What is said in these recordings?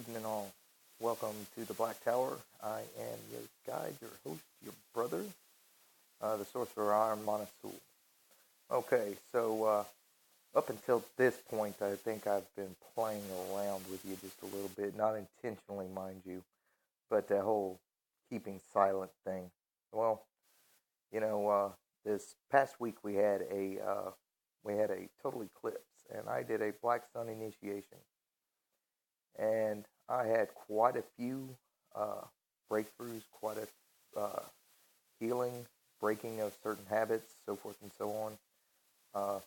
evening all. Welcome to the Black Tower. I am your guide, your host, your brother, the Sorcerer Monasul. Okay, so up until this point, I think I've been playing around with you just a little bit, not intentionally, mind you, but that whole keeping silent thing. Well, this past week we had a total eclipse, and I did a Black Sun initiation, and I had quite a few breakthroughs, quite a healing, breaking of certain habits, so forth and so on. Uh,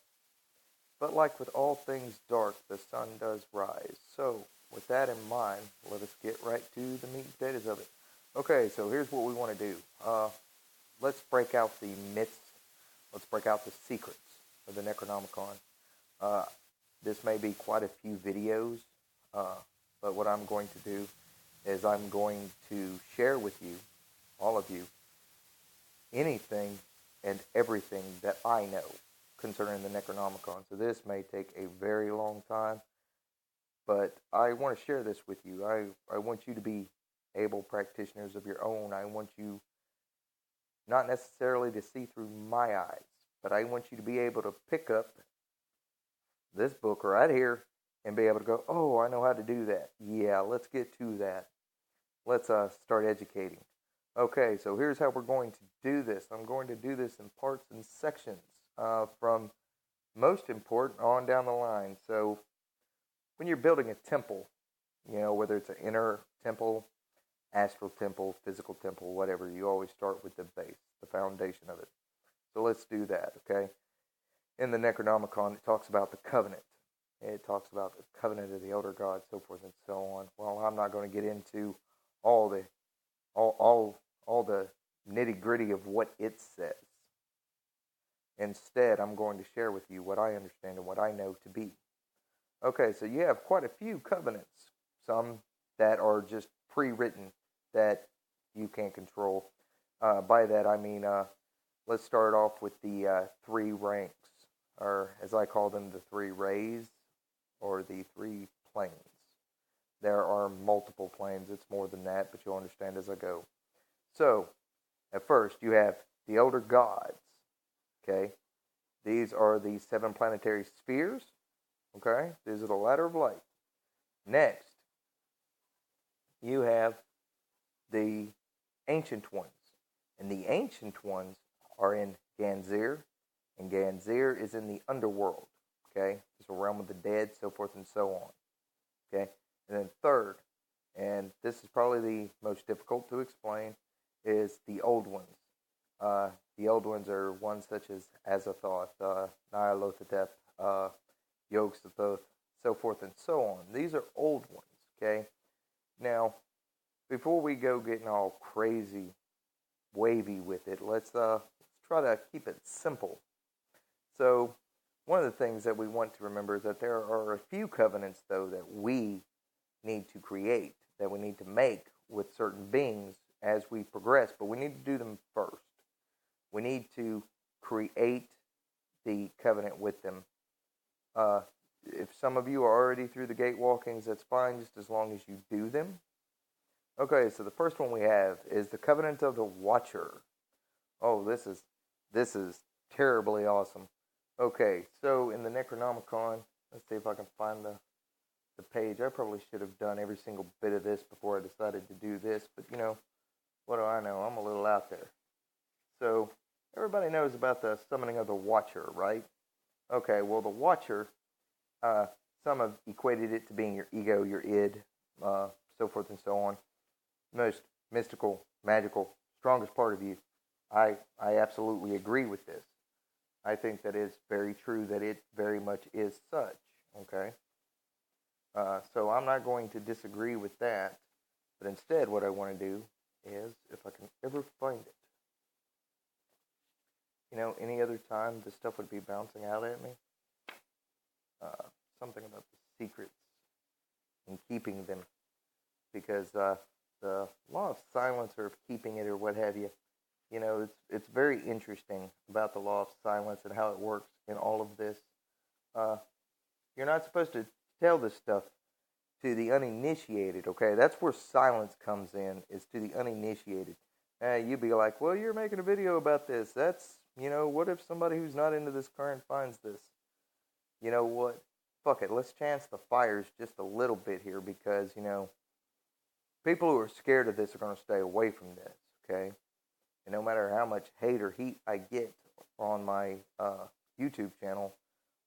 but like with all things dark, the sun does rise. So with that in mind, let us get right to the meat and potatoes of it. Okay, so here's what we want to do. Let's break out the myths. Let's break out the secrets of the necronomicon. Uh, this may be quite a few videos, but what I'm going to do is I'm going to share with you, all of you, anything and everything that I know concerning the necronomicon. So this may take a very long time, but I want to share this with you. I want you to be able practitioners of your own. I want you not necessarily to see through my eyes, but I want you to be able to pick up this book right here and be able to go, oh, I know how to do that. Yeah, let's get to that. Let's start educating. Okay, so here's how we're going to do this. I'm going to do this in parts and sections from most important on down the line. So when you're building a temple, whether it's an inner temple, astral temple, physical temple, whatever, you always start with the base, the foundation of it. So let's do that, okay? In the Necronomicon, it talks about the covenant. It talks about the covenant of the elder gods, so forth and so on. Well, I'm not going to get into all the nitty gritty of what it says. Instead, I'm going to share with you what I understand and what I know to be. Okay, so you have quite a few covenants. Some that are just pre-written that you can't control. By that I mean, let's start off with the three ranks, or as I call them, the three rays, or the three planes. There are multiple planes. It's more than that, but you'll understand as I go. So, at first, you have the elder gods. Okay? These are the 7 planetary spheres. Okay? These are the ladder of light. Next, you have the ancient ones. And the ancient ones are in Ganzir. And Ganzir is in the underworld. Okay? It's a realm of the dead, so forth and so on. Okay? And then third, and this is probably the most difficult to explain, is the old ones. The old ones are ones such as Azathoth, Nyarlathotep, Yog-Sothoth, so forth and so on. These are old ones, okay? Now, before we go getting all crazy, wavy with it, let's try to keep it simple. So, one of the things that we want to remember is that there are a few covenants, though, that we need to create, that we need to make with certain beings as we progress, but we need to do them first. We need to create the covenant with them. If some of you are already through the gate walkings, that's fine, just as long as you do them. Okay, so the first one we have is the covenant of the Watcher. Oh, this is terribly awesome. Okay, so in the Necronomicon, let's see if I can find the page. I probably should have done every single bit of this before I decided to do this, but what do I know? I'm a little out there. So, everybody knows about the summoning of the Watcher, right? Okay, well, the Watcher, some have equated it to being your ego, your id, so forth and so on. Most mystical, magical, strongest part of you. I absolutely agree with this. I think that it's very true that it very much is such, okay? So I'm not going to disagree with that, but instead what I want to do is, if I can ever find it, any other time this stuff would be bouncing out at me, something about the secrets and keeping them, because the law of silence or of keeping it or what have you, it's very interesting about the law of silence and how it works in all of this. You're not supposed to tell this stuff to the uninitiated, okay? That's where silence comes in, is to the uninitiated. You'd be like, well, you're making a video about this. That's, what if somebody who's not into this current finds this? You know what? Fuck it. Let's chance the fires just a little bit here because, people who are scared of this are going to stay away from this, okay? And no matter how much hate or heat I get on my YouTube channel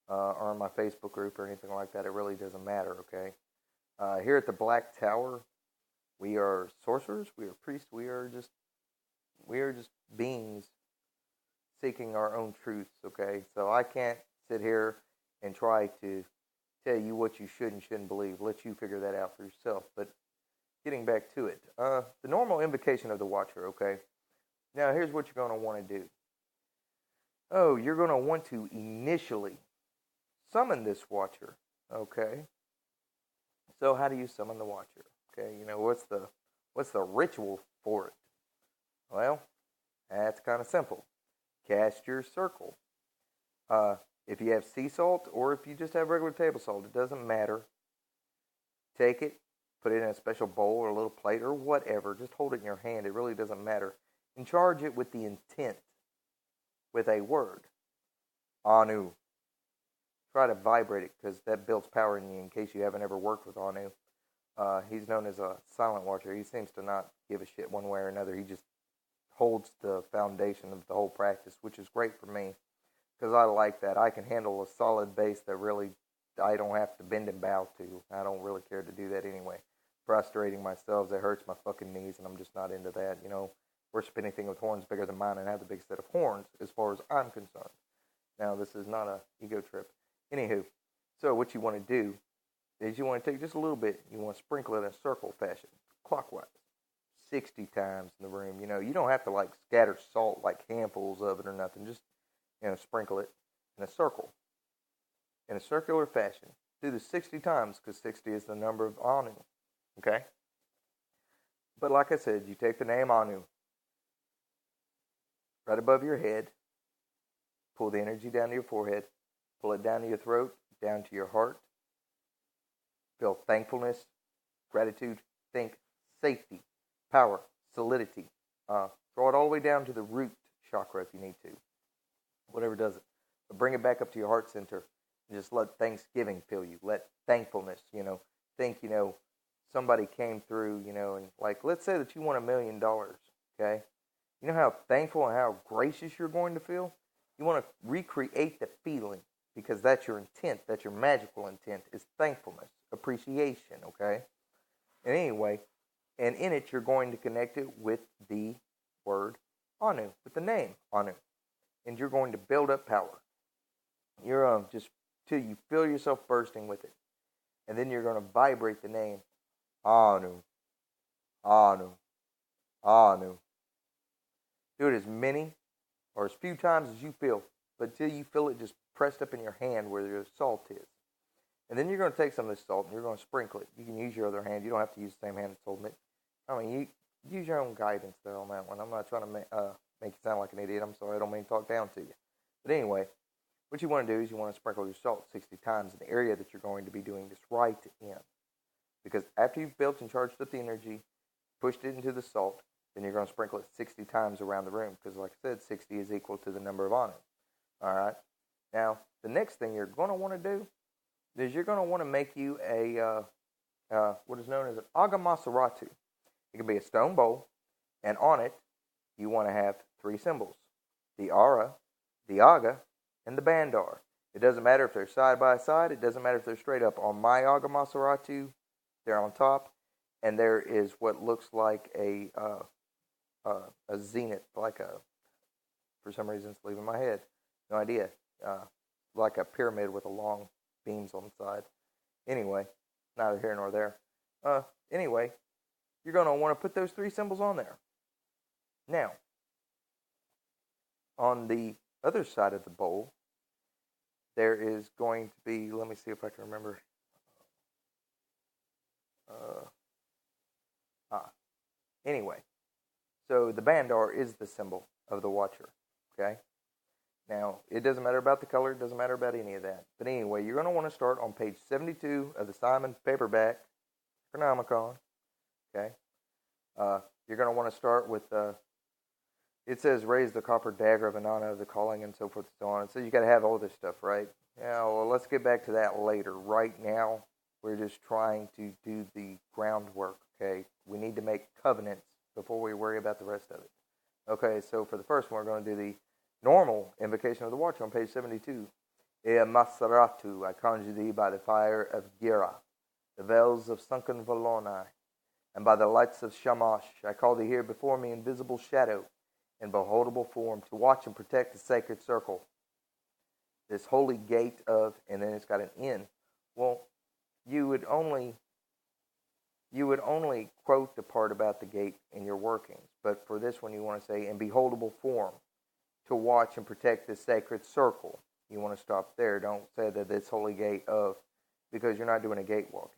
or on my Facebook group or anything like that, it really doesn't matter, okay? Here at the Black Tower, we are sorcerers, we are priests, we are just beings seeking our own truths, okay? So I can't sit here and try to tell you what you should and shouldn't believe. Let you figure that out for yourself. But getting back to it, the normal invocation of the Watcher, okay? Now, here's what you're going to want to do. Oh, you're going to want to initially summon this Watcher, okay? So how do you summon the Watcher? Okay, what's the ritual for it? Well, that's kind of simple. Cast your circle. If you have sea salt or if you just have regular table salt, it doesn't matter. Take it, put it in a special bowl or a little plate or whatever. Just hold it in your hand. It really doesn't matter. And charge it with the intent, with a word. Anu. Try to vibrate it because that builds power in you in case you haven't ever worked with Anu. He's known as a silent watcher. He seems to not give a shit one way or another. He just holds the foundation of the whole practice, which is great for me because I like that. I can handle a solid base that really I don't have to bend and bow to. I don't really care to do that anyway. Prostrating myself, that hurts my fucking knees, and I'm just not into that. Worship anything with horns bigger than mine and have the big set of horns as far as I'm concerned. Now, this is not a ego trip. Anywho, so what you want to do is you want to take just a little bit, you want to sprinkle it in a circle fashion, clockwise, 60 times in the room. You don't have to scatter salt like handfuls of it or nothing. Just, sprinkle it in a circle, in a circular fashion. Do this 60 times because 60 is the number of Anu, okay? But like I said, you take the name Anu right above your head, pull the energy down to your forehead, pull it down to your throat, down to your heart. Feel thankfulness, gratitude, think safety, power, solidity. Draw it all the way down to the root chakra if you need to. Whatever does it. But bring it back up to your heart center and just let Thanksgiving fill you. Let thankfulness, think, somebody came through, and let's say that you won $1 million, okay? You know how thankful and how gracious you're going to feel? You want to recreate the feeling because that's your intent, that's your magical intent, is thankfulness, appreciation, okay? And anyway, and in it you're going to connect it with the word Anu, with the name Anu. And you're going to build up power. You're just till you feel yourself bursting with it. And then you're going to vibrate the name Anu, Anu, Anu. Do it as many or as few times as you feel, but till you feel it just pressed up in your hand where your salt is. And then you're going to take some of this salt and you're going to sprinkle it. You can use your other hand. You don't have to use the same hand that's holding it. You use your own guidance there on that one. I'm not trying to make you sound like an idiot. I'm sorry. I don't mean to talk down to you. But anyway, what you want to do is you want to sprinkle your salt 60 times in the area that you're going to be doing this right in. Because after you've built and charged up the energy, pushed it into the salt, then you're going to sprinkle it 60 times around the room. Because like I said, 60 is equal to the number of Anu. All right? Now, the next thing you're going to want to do is you're going to want to make you a what is known as an agamasaratu. It can be a stone bowl, and on it, you want to have 3 symbols. The Ara, the Aga, and the Bandar. It doesn't matter if they're side by side. It doesn't matter if they're straight up. On my agamasaratu, they're on top, and there is what looks like a zenith, for some reason it's leaving my head. No idea. Like a pyramid with a long beams on the side. Anyway, neither here nor there. Anyway, you're going to want to put those 3 symbols on there. Now, on the other side of the bowl, there is going to be, let me see if I can remember. Anyway, so the Bandar is the symbol of the Watcher, okay? Now, it doesn't matter about the color. It doesn't matter about any of that. But anyway, you're going to want to start on page 72 of the Simon paperback necronomicon. Okay. You're going to want to start with it says raise the copper dagger of Anana of the calling and so forth and so on. So you got to have all this stuff, right? Yeah, well, let's get back to that later. Right now, we're just trying to do the groundwork, okay? We need to make covenants before we worry about the rest of it. Okay, so for the first one, we're going to do the normal invocation of the Watcher on page 72. Ea Masaratu, I conjure thee by the fire of Gira, the veils of sunken Valonai, and by the lights of Shamash, I call thee here before me in visible shadow, in beholdable form, to watch and protect the sacred circle. This holy gate of, and then it's got an N. Well, you would only quote the part about the gate in your workings, but for this one you want to say in beholdable form, to watch and protect the sacred circle. You want to stop there. Don't say that this holy gate of, because you're not doing a gate walking.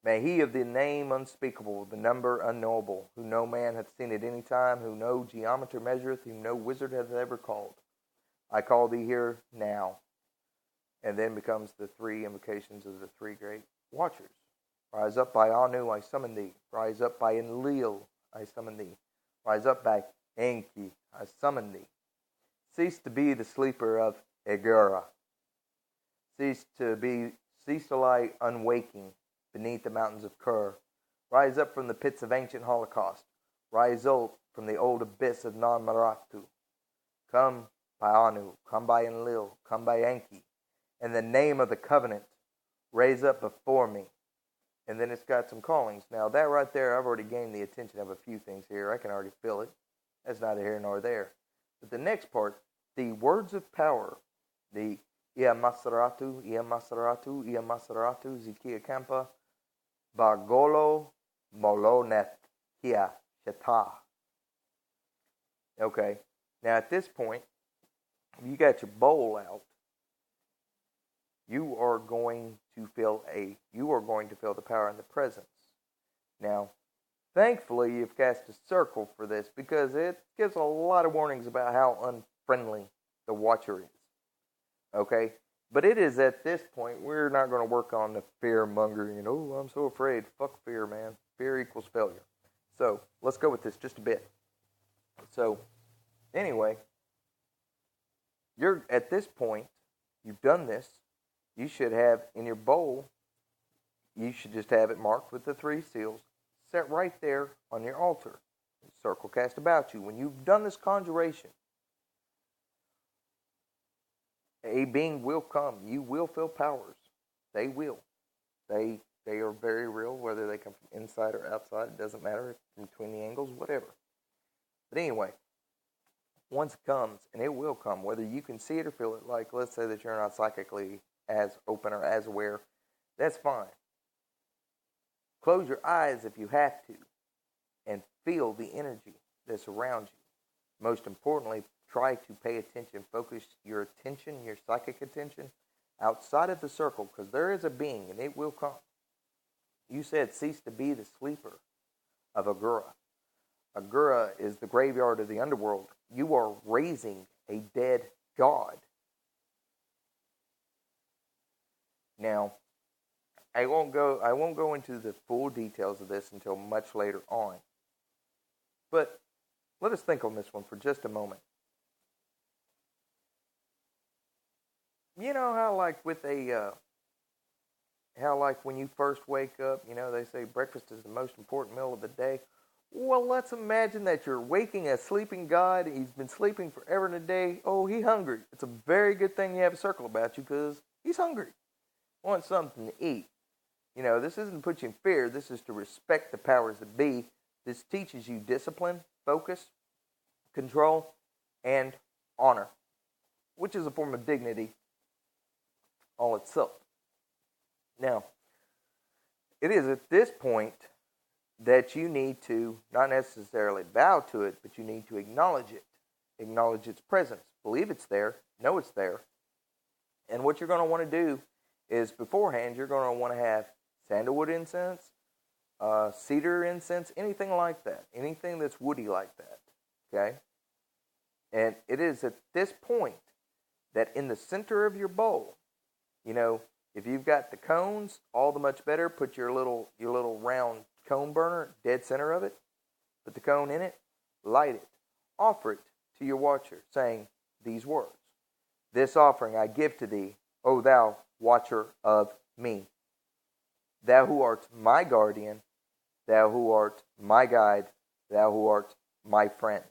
May he of the name unspeakable, the number unknowable, who no man hath seen at any time, who no geometer measureth, whom no wizard hath ever called. I call thee here now. And then becomes the three invocations of the three great watchers. Rise up by Anu, I summon thee. Rise up by Enlil, I summon thee. Rise up by Enki, I summon thee. Cease to be the sleeper of Egura. Cease to lie unwaking beneath the mountains of Kur. Rise up from the pits of ancient Holocaust. Rise up from the old abyss of Non-Maratu. Come by Anu, come by Enlil, come by Enki. In the name of the covenant, raise up before me. And then it's got some callings. Now that right there, I've already gained the attention of a few things here. I can already feel it. That's neither here nor there. But the next part, the words of power, the Ia Masaratu, Zikia Kampa, Bagolo Molonet Kia Shata. Okay, now at this point, you got your bowl out. You are going to feel the power and the presence. Now, thankfully, you've cast a circle for this because it gives a lot of warnings about how unfriendly the Watcher is. Okay? But it is at this point, we're not going to work on the fear mongering and, oh, I'm so afraid. Fuck fear, man. Fear equals failure. So, let's go with this just a bit. So, anyway, you're at this point, you've done this. You should have in your bowl, you should just have it marked with the three seals, set right there on your altar. Circle cast about you. When you've done this conjuration, a being will come. You will feel powers. They will. They are very real, whether they come from inside or outside. It doesn't matter, between the angles, whatever. But anyway, once it comes, and it will come, whether you can see it or feel it, like let's say that you're not psychically as open or as aware, that's fine. Close your eyes if you have to and feel the energy that surrounds you. Most importantly, try to pay attention. Focus your attention, your psychic attention, outside of the circle, because there is a being and it will come. You said cease to be the sleeper of Agura. Agura is the graveyard of the underworld. You are raising a dead god. Now, I won't go into the full details of this until much later on. But let us think on this one for just a moment. You know how like when you first wake up, they say breakfast is the most important meal of the day. Well, let's imagine that you're waking a sleeping God. He's been sleeping forever and a day. Oh, he's hungry. It's a very good thing you have a circle about you because he's hungry. Wants something to eat. This isn't to put you in fear. This is to respect the powers that be. This teaches you discipline, focus, control, and honor, which is a form of dignity all itself. Now, it is at this point that you need to not necessarily bow to it, but you need to acknowledge it. Acknowledge its presence. Believe it's there. Know it's there. And what you're going to want to do is beforehand, you're going to want to have sandalwood incense, cedar incense, anything like that. Anything that's woody like that. Okay? And it is at this point that in the center of your bowl, If you've got the cones, all the much better. Put your little round cone burner dead center of it. Put the cone in it. Light it. Offer it to your watcher, saying these words: "This offering I give to thee, O thou watcher of me. Thou who art my guardian, thou who art my guide, thou who art my friend,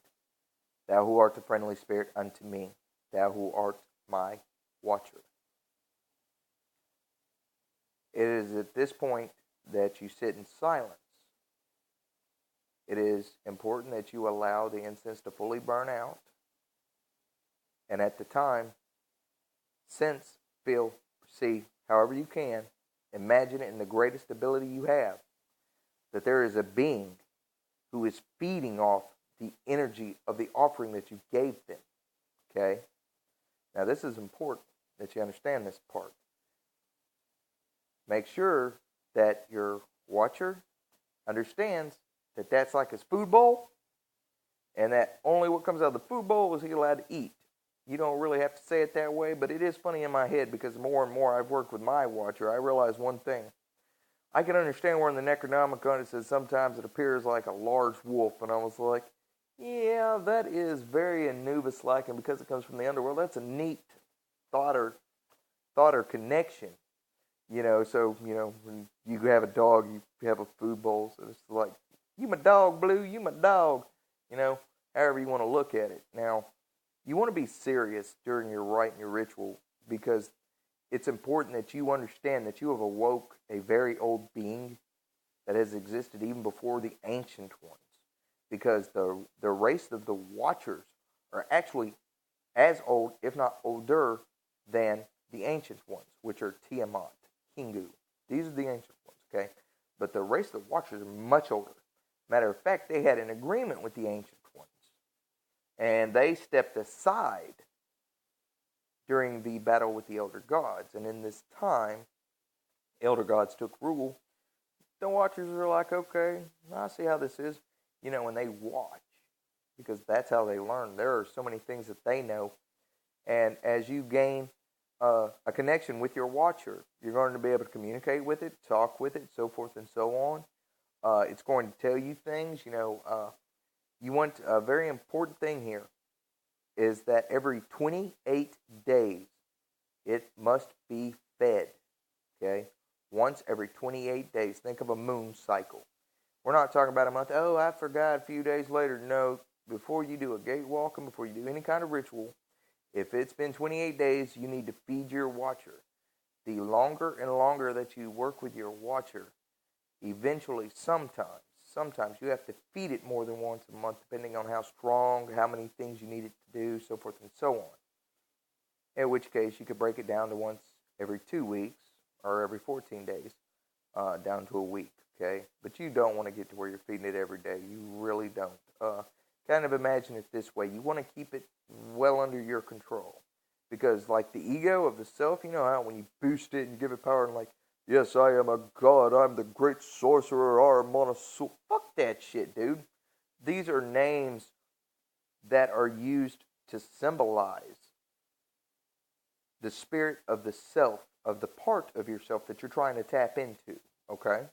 thou who art a friendly spirit unto me, thou who art my watcher." It is at this point that you sit in silence. It is important that you allow the incense to fully burn out. And at the time, sense, feel, see, however you can, imagine it in the greatest ability you have, that there is a being who is feeding off the energy of the offering that you gave them. Okay? Now this is important that you understand this part. Make sure that your watcher understands that that's like his food bowl, and that only what comes out of the food bowl is he allowed to eat. You don't really have to say it that way, but it is funny in my head because more and more I've worked with my watcher, I realize one thing. I can understand where in the necronomicon it says sometimes it appears like a large wolf, and I was like, yeah, that is very Anubis-like, and because it comes from the underworld, that's a neat thought or connection. So, when you have a dog, you have a food bowl, so it's like, you my dog, Blue, you my dog, however you want to look at it. Now, you want to be serious during your rite and your ritual because it's important that you understand that you have awoke a very old being that has existed even before the ancient ones, because the race of the Watchers are actually as old, if not older, than the ancient ones, which are Tiamat, Kingu. These are the ancient ones, okay? But the race of the Watchers are much older. Matter of fact, they had an agreement with the ancient ones, and they stepped aside during the battle with the elder gods. And in this time, elder gods took rule. The Watchers are like, okay, I see how this is. When they watch, because that's how they learn. There are so many things that they know. And as you gain a connection with your watcher, you're going to be able to communicate with it, talk with it, so forth and so on. It's going to tell you things. You want a very important thing here is that every 28 days, it must be fed, okay? Once every 28 days. Think of a moon cycle. We're not talking about a month. Oh, I forgot a few days later. No, before you do a gate walk and before you do any kind of ritual, if it's been 28 days, you need to feed your watcher. The longer and longer that you work with your watcher, eventually, sometimes you have to feed it more than once a month, depending on how strong, how many things you need it to do, so forth and so on. In which case, you could break it down to once every 2 weeks or every 14 days, down to a week, okay? But you don't want to get to where you're feeding it every day. You really don't. Kind of imagine it this way. You want to keep it well under your control. Because like the ego of the self, you know how when you boost it and you give it power and like, yes, I am a god, I'm the great sorcerer, Armonosaur. Fuck that shit, dude. These are names that are used to symbolize the spirit of the self, of the part of yourself that you're trying to tap into, okay?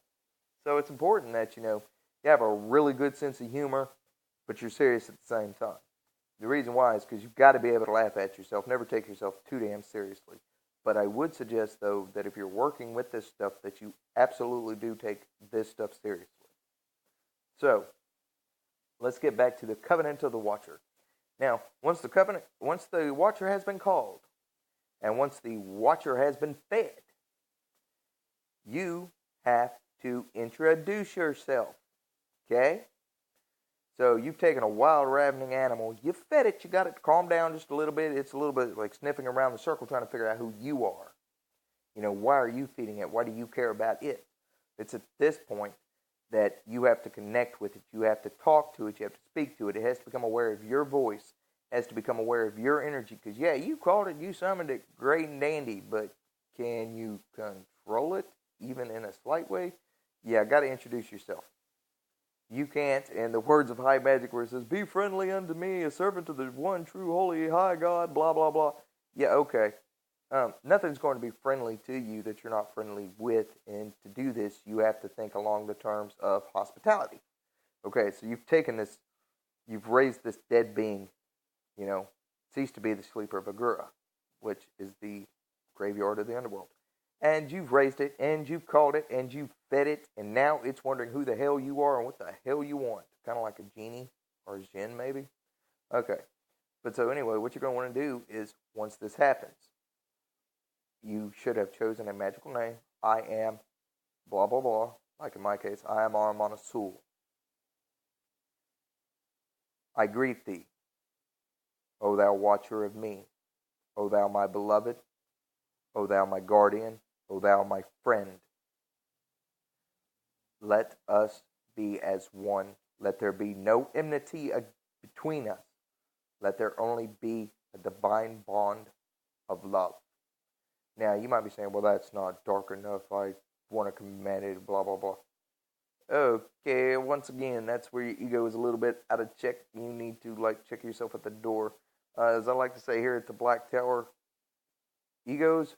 So it's important that, you have a really good sense of humor, but you're serious at the same time. The reason why is because you've got to be able to laugh at yourself, never take yourself too damn seriously. But I would suggest, though, that if you're working with this stuff, that you absolutely do take this stuff seriously. So, let's get back to the covenant of the watcher. Now, once the watcher has been called, and once the watcher has been fed, you have to introduce yourself, okay? So you've taken a wild, ravening animal, you fed it, you got it to calm down just a little bit. It's a little bit like sniffing around the circle trying to figure out who you are. Why are you feeding it? Why do you care about it? It's at this point that you have to connect with it. You have to talk to it. You have to speak to it. It has to become aware of your voice. It has to become aware of your energy. Because, yeah, you called it, you summoned it, great and dandy, but can you control it, even in a slight way? Yeah, got to introduce yourself. You can't, in the words of high magic where it says, be friendly unto me, a servant of the one true holy high God, blah, blah, blah. Yeah, okay. Nothing's going to be friendly to you that you're not friendly with, and to do this, you have to think along the terms of hospitality. Okay, so you've raised this dead being, cease to be the sleeper of Agura, which is the graveyard of the underworld. And you've raised it, and you've called it, and you've fed it, and now it's wondering who the hell you are and what the hell you want. Kind of like a genie or a djinn, maybe. Okay, but so anyway, what you're going to want to do is, once this happens, you should have chosen a magical name. I am blah, blah, blah. Like in my case, I am Armanasul. I greet thee, O thou watcher of me, O thou my beloved, O thou my guardian, O thou my friend. Let us be as one. Let there be no enmity between us. Let there only be a divine bond of love. Now, you might be saying, well, that's not dark enough. I want to command it, blah, blah, blah. Okay, once again, that's where your ego is a little bit out of check. You need to, check yourself at the door. As I like to say here at the Black Tower, egos,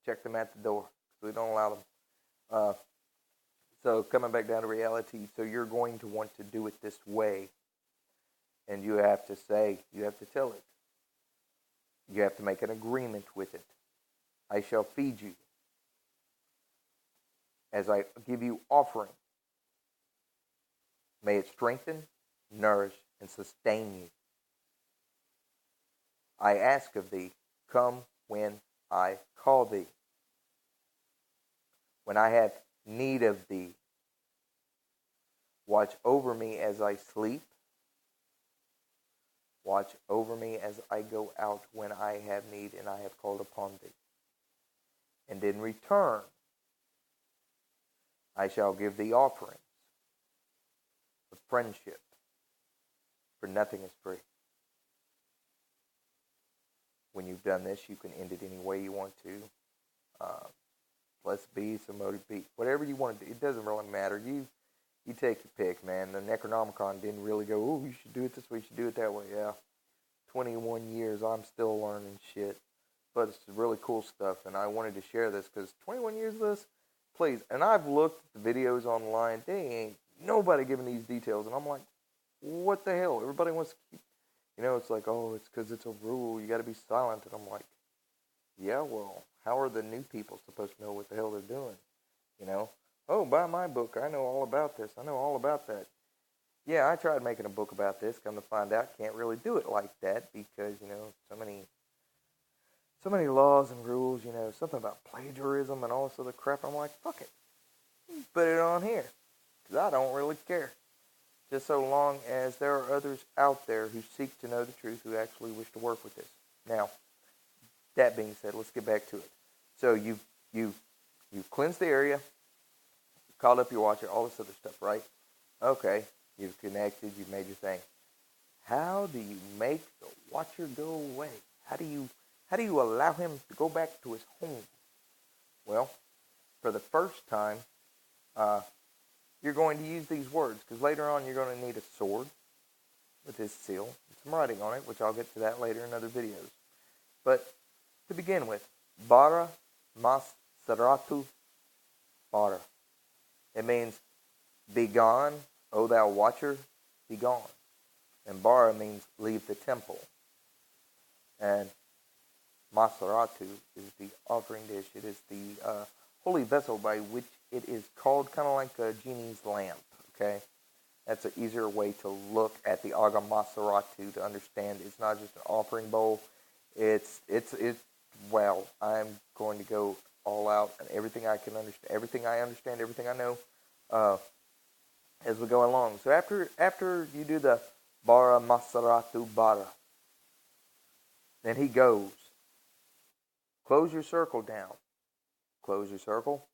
check them at the door. We don't allow them. So coming back down to reality, so you're going to want to do it this way. And you have to tell it. You have to make an agreement with it. I shall feed you as I give you offering. May it strengthen, nourish, and sustain you. I ask of thee, come when I call thee. When I have need of thee, watch over me as I sleep. Watch over me as I go out when I have need and I have called upon thee. And in return, I shall give thee offerings of friendship, for nothing is free. When you've done this, you can end it any way you want to. Blessed be, promoted be. Whatever you want to do, it doesn't really matter. You take your pick, man. The necronomicon didn't really go, oh, you should do it this way, you should do it that way. Yeah, 21 years, I'm still learning shit. But it's really cool stuff, and I wanted to share this because 21 years of this, please. And I've looked at the videos online. They ain't nobody giving these details, and I'm like, what the hell? Everybody wants to keep, it's like, oh, it's because it's a rule. You got to be silent. And I'm like, yeah, well, how are the new people supposed to know what the hell they're doing? Oh, buy my book. I know all about this. I know all about that. Yeah, I tried making a book about this. Come to find out, can't really do it like that because, so many laws and rules, something about plagiarism and all this other crap. I'm like, fuck it. Put it on here. Because I don't really care. Just so long as there are others out there who seek to know the truth, who actually wish to work with this. Now, that being said, let's get back to it. So you've cleansed the area, you've called up your watcher, all this other stuff, right? Okay, you've connected, you've made your thing. How do you make the watcher go away? How do you allow him to go back to his home? Well, for the first time, you're going to use these words, because later on you're going to need a sword with his seal and some writing on it, which I'll get to that later in other videos. But to begin with, Bara Mas Saratu Bara. It means, be gone, O thou watcher, be gone. And Bara means leave the temple. And Masaratu is the offering dish. It is the holy vessel by which it is called, kind of like a genie's lamp, okay? That's an easier way to look at the Aga Masaratu to understand it's not just an offering bowl. Well, I'm going to go all out and everything I can understand, everything I know, as we go along. So after you do the Bara Masaratu Bara, then he goes. Close your circle down. Close your circle.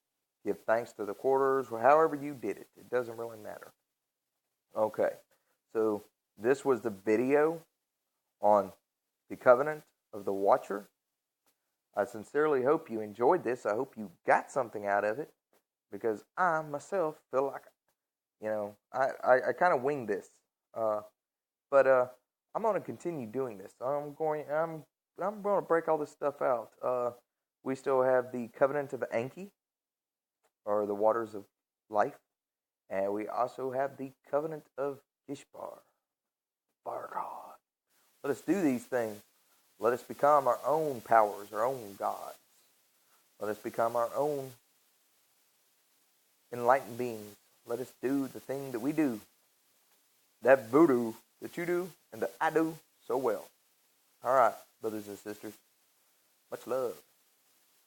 Give thanks to the quarters, or however you did it. It doesn't really matter. Okay, so this was the video on the Covenant of the Watcher. I sincerely hope you enjoyed this. I hope you got something out of it, because I myself feel like, I kind of winged this. But I'm going to continue doing this. I'm I'm going to break all this stuff out. We still have the Covenant of Enki, or the Waters of Life, and we also have the Covenant of Ishbar, Fire God. Let us do these things. Let us become our own powers, our own gods. Let us become our own enlightened beings. Let us do the thing that we do, that voodoo that you do and that I do so well. All right, brothers and sisters, much love.